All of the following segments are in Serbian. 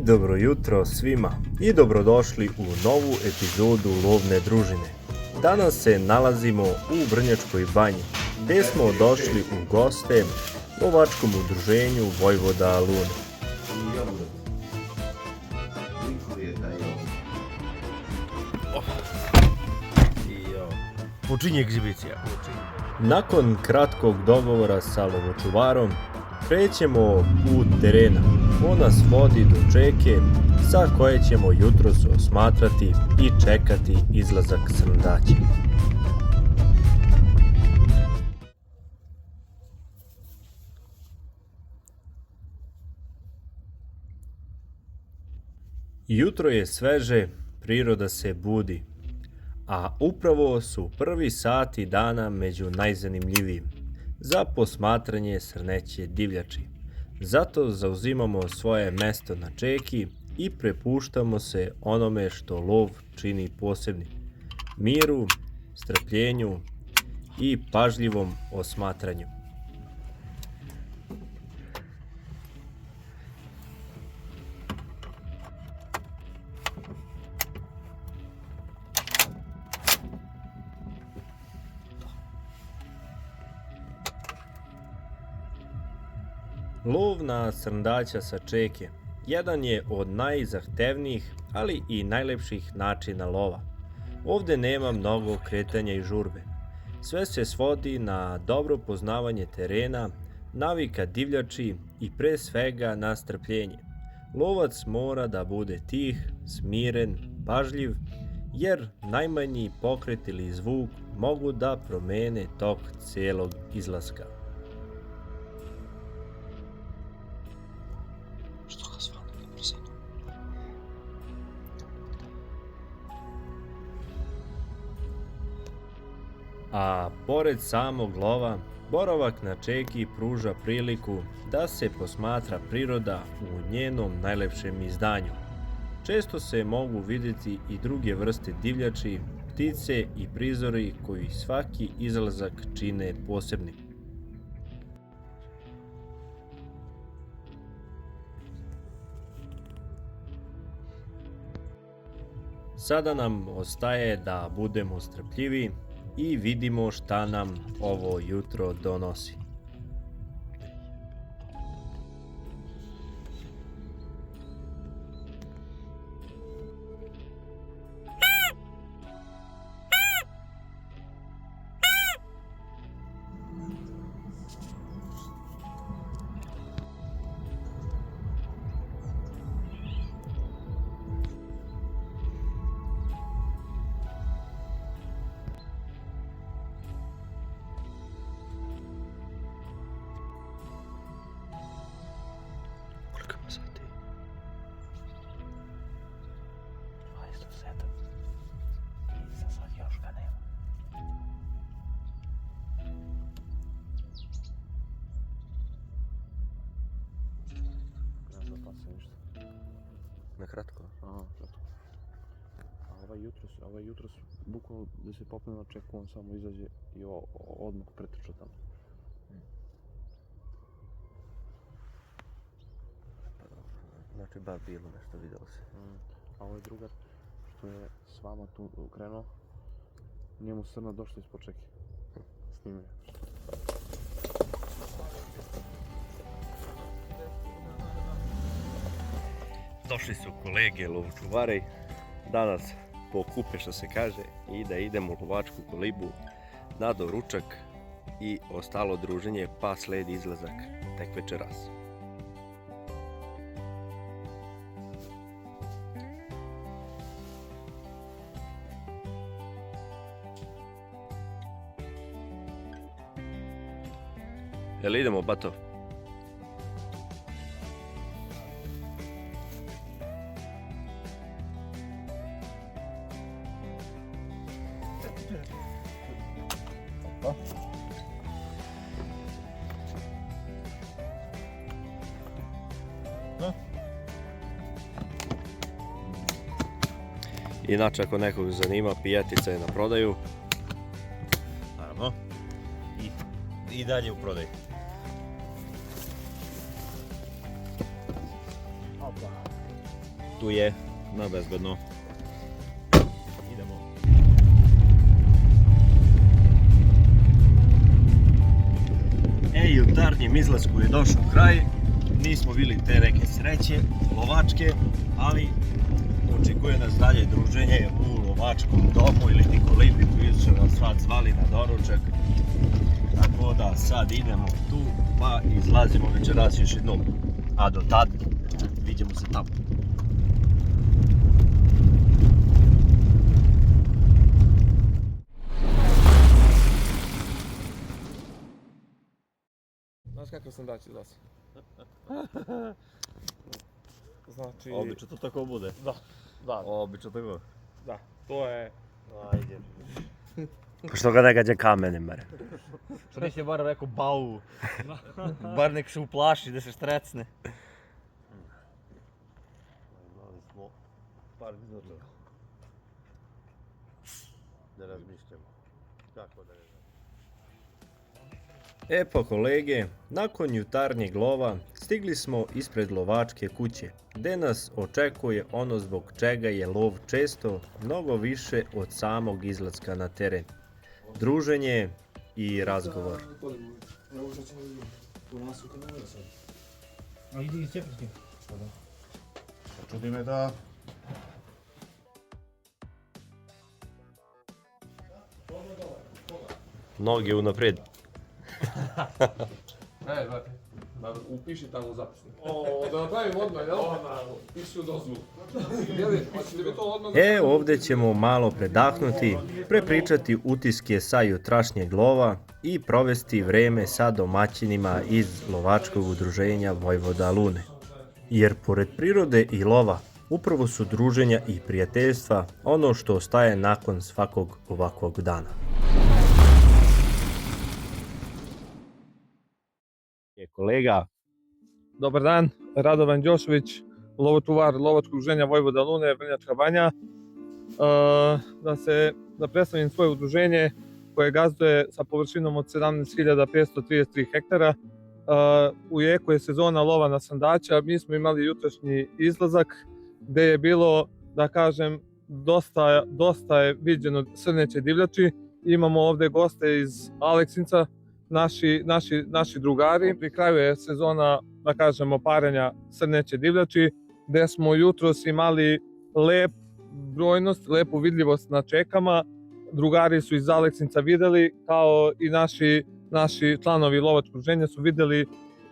Dobro jutro svima i dobrodošli u novu epizodu Lovne družine. Danas se nalazimo u Vrnjačkoj banji, gdje smo došli u goste lovačkom udruženju Vojvoda Lune. Počinje egzibicija. Nakon kratkog dogovora sa lovočuvarom, krećemo put terena. On nas vodi do čeke sa koje ćemo jutros osmatrati i čekati izlazak srndaća. Jutro je sveže, priroda se budi, a upravo su prvi sati dana među najzanimljivijim za posmatranje srneće divljači. Zato zauzimamo svoje mesto na čeki i prepuštamo se onome što lov čini posebnim: miru, strpljenju i pažljivom osmatranju. Lov na srndaća sa čeke jedan je od najzahtevnijih, ali i najlepših načina lova. Ovdje nema mnogo kretanja i žurbe. Sve se svodi na dobro poznavanje terena, navika divljači i pre svega na strpljenje. Lovac mora da bude tih, smiren, pažljiv, jer najmanji pokret ili zvuk mogu da promene tok cijelog izlaska. A pored samog lova, boravak na čeki pruža priliku da se posmatra priroda u njenom najlepšem izdanju. Često se mogu vidjeti i druge vrste divljači, ptice i prizori koji svaki izlazak čine posebnim. Sada nam ostaje da budemo strpljivi i vidimo šta nam ovo jutro donosi. Na kratko? Aha, kratko. A ovaj jutros, bukvalno da se popne na čeku, on samo izađe i odmah pretrča tamo. Znači bar bilo nešto, vidjelo se. A ovaj drugar što je s vama tu krenuo, njemu srna došla ispod čeke. Snimio. Došli su kolege lovčuvari danas po kupe, što se kaže, i da idemo u lovačku kolibu na doručak i ostalo druženje, pa sledi izlazak tek večeras. Jel idemo, bato? Inače, ako nekog zanima, pijatica je na prodaju. Naravno. I dalje u prodaju. putuje na bezbedno. Idemo. Jutarnjem izlasku je došao kraj. Nismo bili te neke sreće lovačke, ali očekuje nas dalje druženje u lovačkom domu ili ti Kolibri koji su nas sad zvali na doručak. Tako da sad idemo tu pa izlazimo večeras još jednom. A do tad vidimo se tamo. Znaš kakav sam daći za se? Znači... Obično to tako bude. Da, Obično tako. da, to je... Ajde. Pa što ga ne gađa kamenem, bare? Što nisi bar rekao bau, bar nek se uplaši da se štrecne. Imali smo par minuta. Da razmišljamo. Kako da ne znam. E pa kolege, nakon jutarnjeg lova stigli smo ispred lovačke kuće, gde nas očekuje ono zbog čega je lov često mnogo više od samog izlaska na teren. Druženje i razgovor. A idi iz Čeprske. Čudi me da... Noge unaprijed. Ne, znate, upiši tamo u zapisnik. Da napravim odmah, jel? Piši u dozvolu. Jeli, hoćete vi to odmah? Ovdje ćemo malo predahnuti, prepričati utiske sa jutrašnjeg lova i provesti vreme sa domaćinima iz lovačkog udruženja Vojvoda Lune. Jer pored prirode i lova, upravo su druženja i prijateljstva ono što ostaje nakon svakog ovakvog dana. Kolega, Dobar dan, Radovan Đošević, lovočuvar lovačkog udruženja Vojvoda Lune, Vrnjačka Banja. Da predstavim svoje udruženje koje gazduje sa površinom od 17.533 hektara. U jeku je sezona lova na sandača. Mi smo imali jutrašnji izlazak gde je bilo, da kažem, dosta je viđeno srneće divljači. Imamo ovde goste iz Aleksinca, naši drugari. Pri kraju je sezona, da kažemo, parenja srneće divljači, gde smo jutros imali lepu vidljivost na čekama. Drugari su iz Aleksinca videli, kao i naši članovi lovačkog udruženja su videli,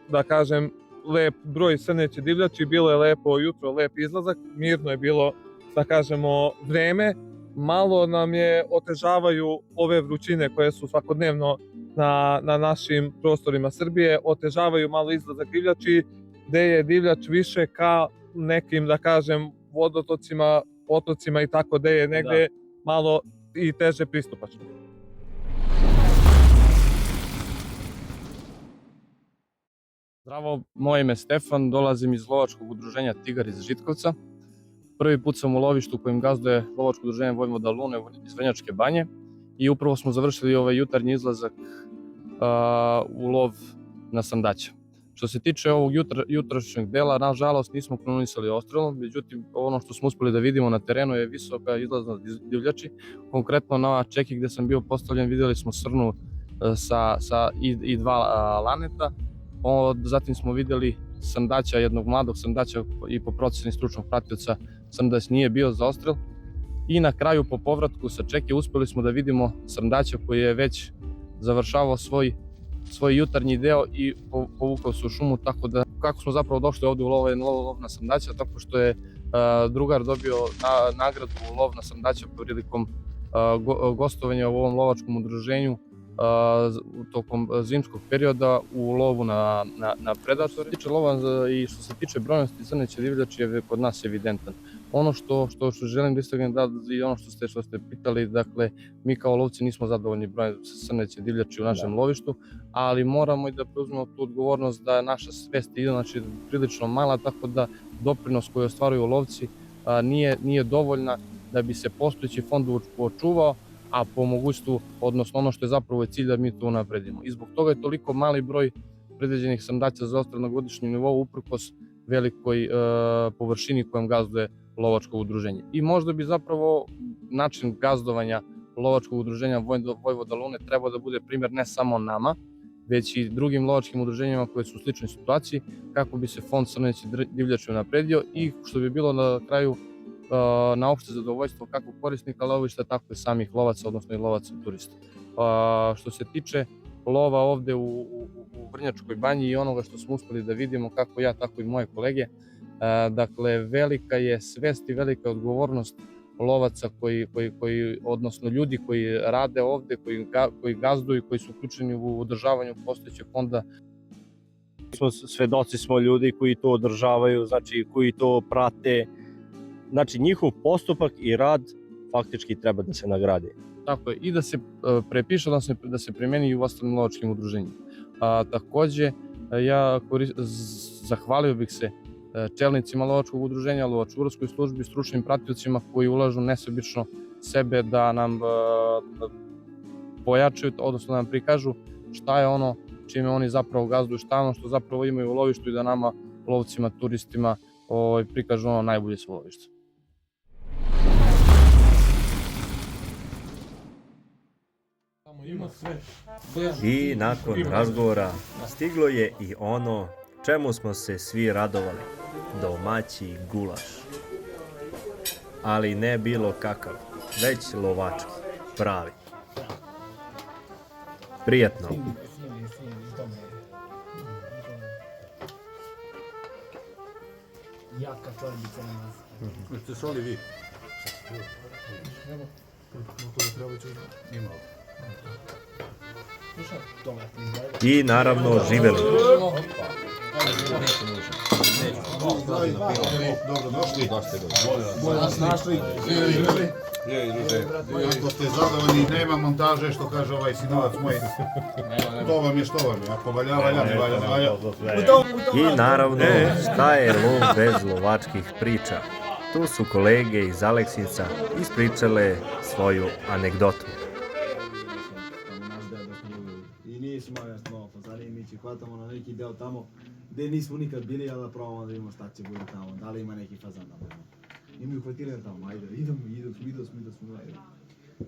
da kažem, lep broj srneće divljači. Bilo je lepo jutro, lep izlazak, mirno je bilo, da kažemo, vreme. Malo nam je otežavaju ove vrućine koje su svakodnevno na našim prostorima Srbije, otežavaju malo izlazak divljači, gde je divljač više ka nekim, da kažem, vodotocima, potocima i tako, gde je negde malo i teže pristupačno. Zdravo, moje ime je Stefan, dolazim iz lovačkog udruženja Tigar iz Žitkovca. Prvi put sam u lovištu kojim gazduje lovačko udruženje Vojvoda Lune iz Vrnjačke Banje i upravo smo završili ovaj jutarnji izlazak u lov na sandaća. Što se tiče ovog jutrašnjeg dela, nažalost nismo kronisali odstrelom, međutim ono što smo uspeli da vidimo na terenu je visoka izlaznost divljači. Konkretno na čeki gde sam bio postavljen vidjeli smo srnu i dva laneta. Zatim smo vidjeli sandaća, jednog mladog sandaća i po proceni stručnog pratioca sandać nije bio za odstrel. I na kraju po povratku sa čeke uspeli smo da vidimo srndaća koji je već završavao svoj jutarnji deo i povukao se u šumu, tako da kako smo zapravo došli ovde u lov na srndaća, tako što je drugar dobio nagradu u lov na srndaća prilikom gostovanja u ovom lovačkom udruženju tokom zimskog perioda u lovu na predatore. Što se tiče lova i što se tiče brojnosti srneće divljači je kod nas evidentan. Ono što želim da istaknem i ono što ste pitali, dakle, mi kao lovci nismo zadovoljni brojem srneće divljači u našem lovištu, ali moramo i da preuzmemo tu odgovornost da naša svest ide, znači, prilično mala, tako da doprinos koji ostvaruju lovci nije dovoljna da bi se postojeći fond očuvao, a po mogućstvu, odnosno ono što je zapravo cilj da mi to unapredimo. I zbog toga je toliko mali broj predviđenih srndaća za odstrel na godišnjem nivou uprkos velikoj površini kojom gazduje lovačkog udruženja. I možda bi zapravo način gazdovanja lovačkog udruženja Vojvoda Lune trebao da bude primjer ne samo nama, već i drugim lovačkim udruženjima koje su u sličnoj situaciji, kako bi se fond crneće divljači unapredio i što bi bilo na kraju na opšte zadovoljstvo kako korisnika lovišta, tako i samih lovaca, odnosno i lovaca turista. Što se tiče lova ovde u Vrnjačkoj banji i onoga što smo uspeli da vidimo, kako ja, tako i moje kolege, dakle, velika je svest i velika odgovornost lovaca odnosno ljudi koji rade ovde, koji gazduju, koji su uključeni u održavanju postojećeg fonda. Svedoci smo ljudi koji to održavaju, znači koji to prate. Znači njihov postupak i rad faktički treba da se nagradi. Tako je, i da se prepiše, da se primeni i u ostalim lovačkim udruženjima. Takođe, ja zahvalio bih se čelnicima lovačkog udruženja, lovačurskoj službi, stručnim pratiocima koji ulažu nesebično sebe da nam pojačaju, odnosno da nam prikažu šta je ono čime oni zapravo gazduju, šta je ono što zapravo imaju u lovištu i da nama, lovcima, turistima, prikažu ono najbolje sa lovišta. I nakon razgovora stiglo je i ono čemu smo se svi radovali, domaći gulaš. Ali ne bilo kakav, već lovački, pravi. Prijatno. Jaka čorbica na nas. Ste soli vi? I naravno živeli. Dobro došli. Bolje nas našli. Ako ste zadovoljni, nema montaže, što kaže ovaj sinovac moj. To vam je što vam je. Ako valja, valja, ne valja, valja. I naravno, šta je lov bez lovačkih priča? Tu su kolege iz Aleksinca ispričale svoju anegdotu. I nismo jasno, pozadnji mi će hvatamo na neki deo tamo gde nismo nikad bili, ali da probamo da vidimo šta će bude tamo, da li ima neki fazan tamo. I mi uhvatili tamo, ajde, idemo smo, ajde.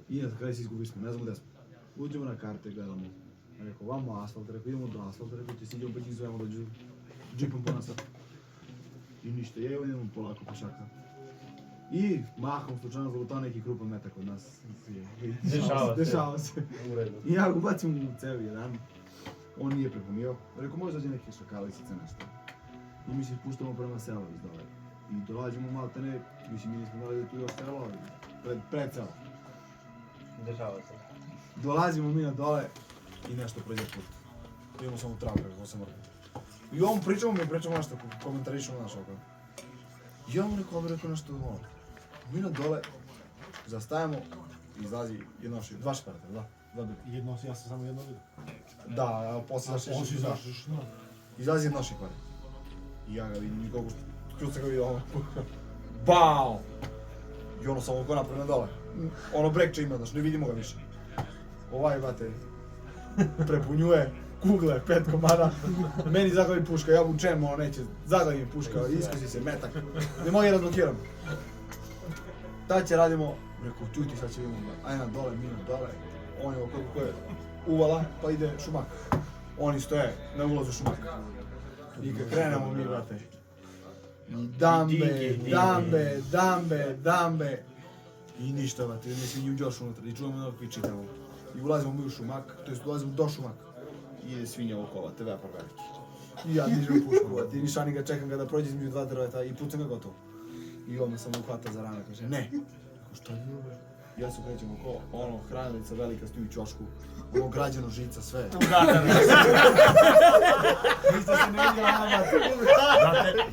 I na kraju se izgubili smo, ne znamo gde smo. Uđemo na karte, gledamo. Rekao, vamo asfalt, rekao, idemo do asfalta, rekao, ti si idemo pa njih zovemo dođu džipom po nas. I ništa, idemo polako po šaka. I mahom slučajno zalutao neki krupan metak od nas. Dešava se. I ja ga ubacim u cevi jedan. On nije prepunio. Rekao, može zađe neke šakalice nešto. I mi se spuštamo prema selu iz dole. I dolazimo malo te ne, mislim mi nismo dali da tu još selo, ali pred selo. Dešava se. Dolazimo mi na dole i nešto prođe put. Idemo samo travu, kako se mrtvo. I on pričamo nešto, komentarišemo naš oko. I ja mu rekao nešto ono. Mi na dole zastajemo, izlazi dva šparata, da? Jedno, ja sam samo jedno vidio. Da, a poslije zaštiš. Izlazi jedno šipare. I ja ga vidim, i koliko kljuca ga vidim, ono, BAO! I ono samo go napravim na dole. Ono brekče ima, znaš, ne vidimo ga više. Ovaj, brate, prepunjuje, kugle, 5 komada, meni zaglavi puška, ja vučem, ono neće, zaglavi mi puška, iskusi se, metak, ne mogu je razblokiram. Tad će radimo, rekao, čuti, sad će vidimo, aj na dole, mi na dole, on je oko koje uvala, pa ide šumak. Oni stoje na ulazu šumak. I kad krenemo mi, brate, dambe, i ništa, brate, mislim, i uđoš unutra, i čujemo nekog piči tamo. I ulazimo mi u šumak, to jest ulazimo do šumak. I ide svinja okolo, te vepar veliki. I ja dižem pušku, brate, i nišani ga čekam ga da prođe između dva drveta i pucam ga gotovo. I on me samo uhvata za rame, kaže, ne. Kako šta je bilo, bre? Ja se krećem okolo, ono, hranilica velika stoji u ćošku, ono, građeno žica, sve. Ništa se ne vidi nama,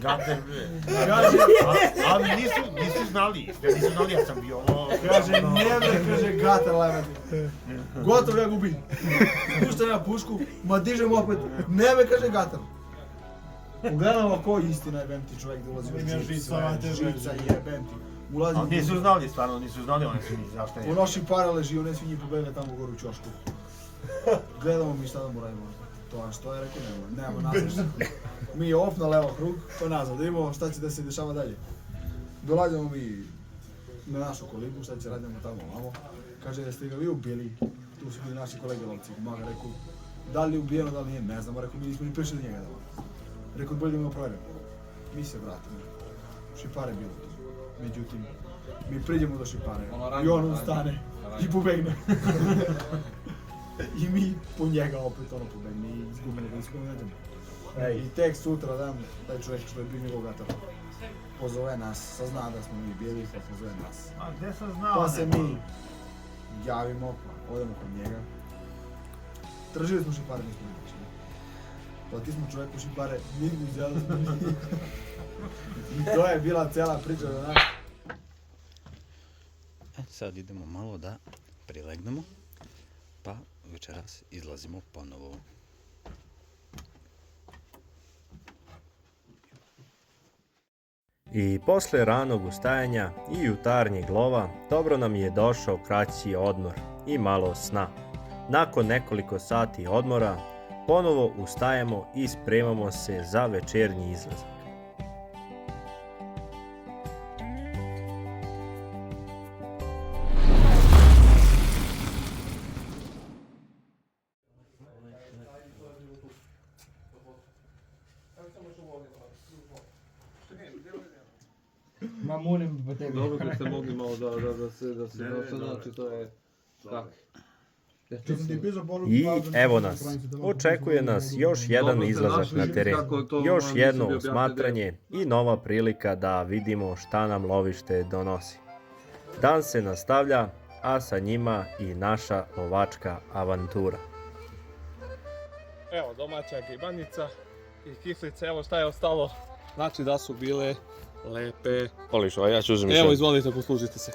Gater, ali nisu znali, ja sam bio ovo. kaže, kaže, gater levati. Gotov, ja gubim. Spuštam ja pušku, ma dižem opet, nebe, kaže, gater. Pogledamo ko istina jebem ti čovjek da ulazi u žica, jebem ti. Nisu znali, stvarno nisu znali, oni su nisu zašto je. U noši para leži, one svinje pobegli tamo gore u ćošku. Gledamo mi šta da mu radimo. To što je rekao, nema nazad. Mi je op na levo krug, pa nazad, da vidimo šta će da se dešava dalje. Dolazimo mi na našu kolibu, šta će radimo tamo vamo. Kaže, jeste ga vi ubili? Tu su bili naši kolege lovci. Maga rekao, da li je ubijeno, da li nije, ne znamo. Rekao, mi nismo ni prišli do njega da. Rekao, bolje da provjerimo. Mi se vratimo. Šipare bilo tu. Međutim, mi priđemo do Šipare i on ustane i pobegne. I mi po njega opet ono pobegne i izgubimo ga, nismo nađemo. I tek sutra dan, taj čovjek što je bio njegov gatar, pozove nas, sazna da smo mi bili, pa pozove nas. A gdje sam znao? Pa se mi javimo, odemo kod njega. Tražili smo Šipare, nismo ne našli. Pa ti smo čovjeku Šipare, nigdje uzeli smo njih. I to je bila cijela priča do nas. Sad idemo malo da prilegnemo, pa večeras izlazimo ponovo. I posle ranog ustajanja i jutarnjeg lova dobro nam je došao kraći odmor i malo sna. Nakon nekoliko sati odmora ponovo ustajemo i spremamo se za večernji izlazak. Ma molim po tebi. Dobro da ste mogli malo da se znači to je tako. I evo nas, očekuje nas još jedan izlazak na teren, još jedno osmatranje i nova prilika da vidimo šta nam lovište donosi. Dan se nastavlja, a sa njima i naša lovačka avantura. Evo domaća gibanica i kiflica, evo šta je ostalo. Znači da su bile lepe. Voliš, a ja ću uzeti Evo izvolite, poslužite se.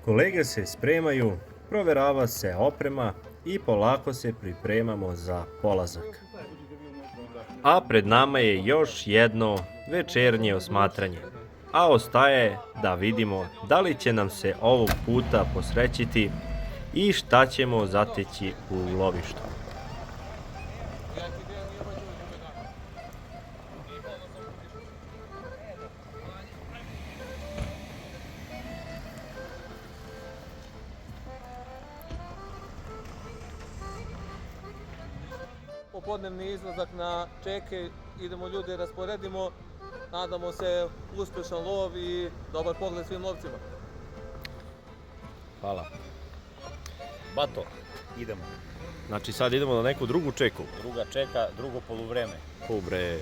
Kolege se spremaju, proverava se oprema i polako se pripremamo za polazak. A pred nama je još jedno večernje osmatranje, a ostaje da vidimo da li će nam se ovog puta posrećiti i šta ćemo zateći u lovištu. Popodnevni izlazak na čeke, idemo ljude rasporedimo, nadamo se uspješan lov i dobar pogled svim lovcima. Hvala. Bato, idemo. Znači sad idemo na neku drugu čeku. Druga čeka, drugo poluvreme. Bre.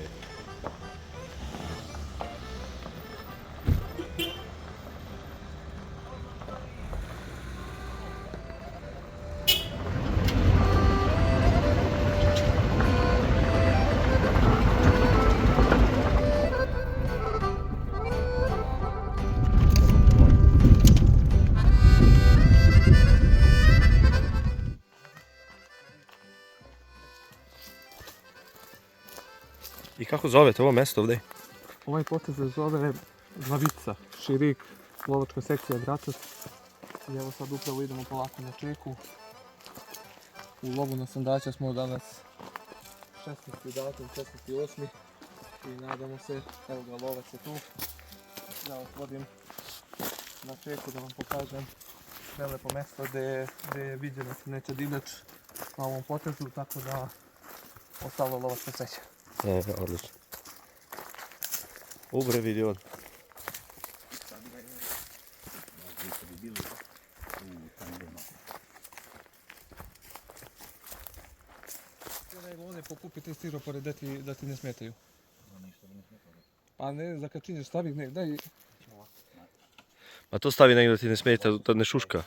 I kako zovete ovo mjesto ovdje? Ovaj potez se zove Glavica, Širik, lovačka sekcija Gračac. I evo sad upravo idemo polako na čeku. U lovu na sandača smo danas 16. datum, 16.8. I nadamo se, evo ga lovac je tu. Ja vas vodim na čeku da vam pokažem prelepo mjesto gdje je viđeno da se neće divljač na ovom potezu, tako da ostalo lovačka sreća. Odlično. Bre vidi on. Nego one pokupite stiropore da ti ne smetaju. Pa ne, zakačinje stavi, ne, daj. A to stavi negdje da ti ne smeta, da ne šuška.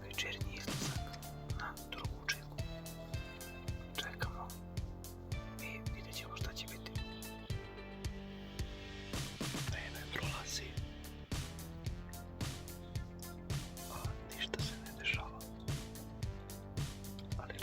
Večernji izlazak na drugu čeku. Čekamo i vidjet ćemo šta će biti. Vreme prolazi, a ništa se ne dešava. Ali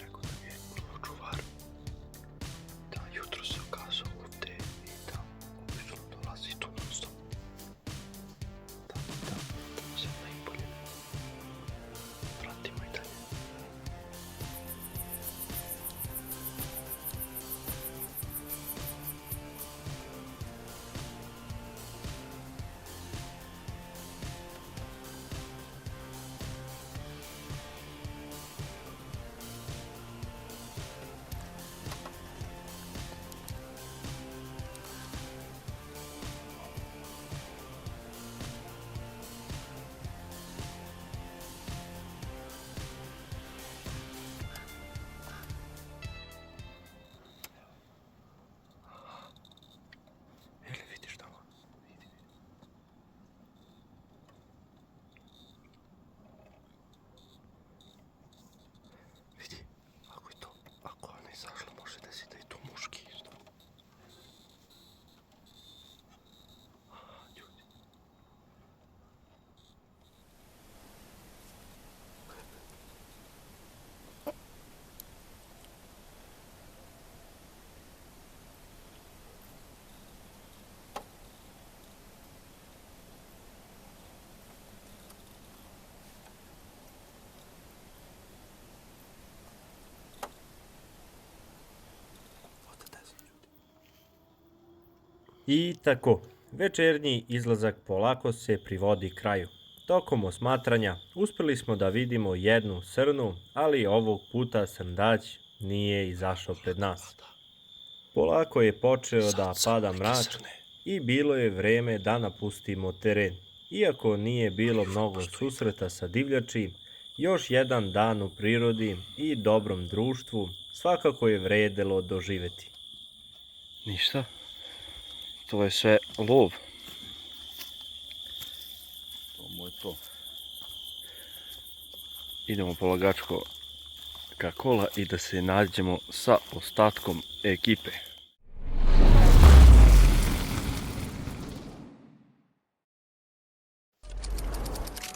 I tako, večernji izlazak polako se privodi kraju. Tokom osmatranja uspjeli smo da vidimo jednu srnu, ali ovog puta srndać nije izašao pred nas. Polako je počeo da pada mrak i bilo je vreme da napustimo teren. Iako nije bilo mnogo susreta sa divljači, još jedan dan u prirodi i dobrom društvu svakako je vredelo doživjeti. Ništa. To je sve lov. To mu je to. Idemo polagačko ka kola i da se nađemo sa ostatkom ekipe.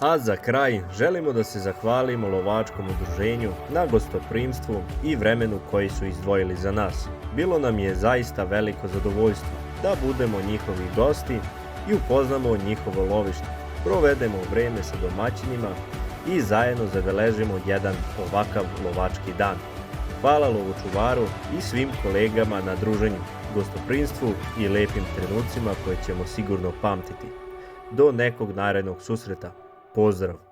A za kraj želimo da se zahvalimo lovačkom udruženju na gostoprimstvu i vremenu koji su izdvojili za nas. Bilo nam je zaista veliko zadovoljstvo da budemo njihovi gosti i upoznamo njihovo lovište, provedemo vreme sa domaćinima i zajedno zabeležimo jedan ovakav lovački dan. Hvala lovočuvaru i svim kolegama na druženju, gostoprimstvu i lepim trenucima koje ćemo sigurno pamtiti. Do nekog narednog susreta. Pozdrav!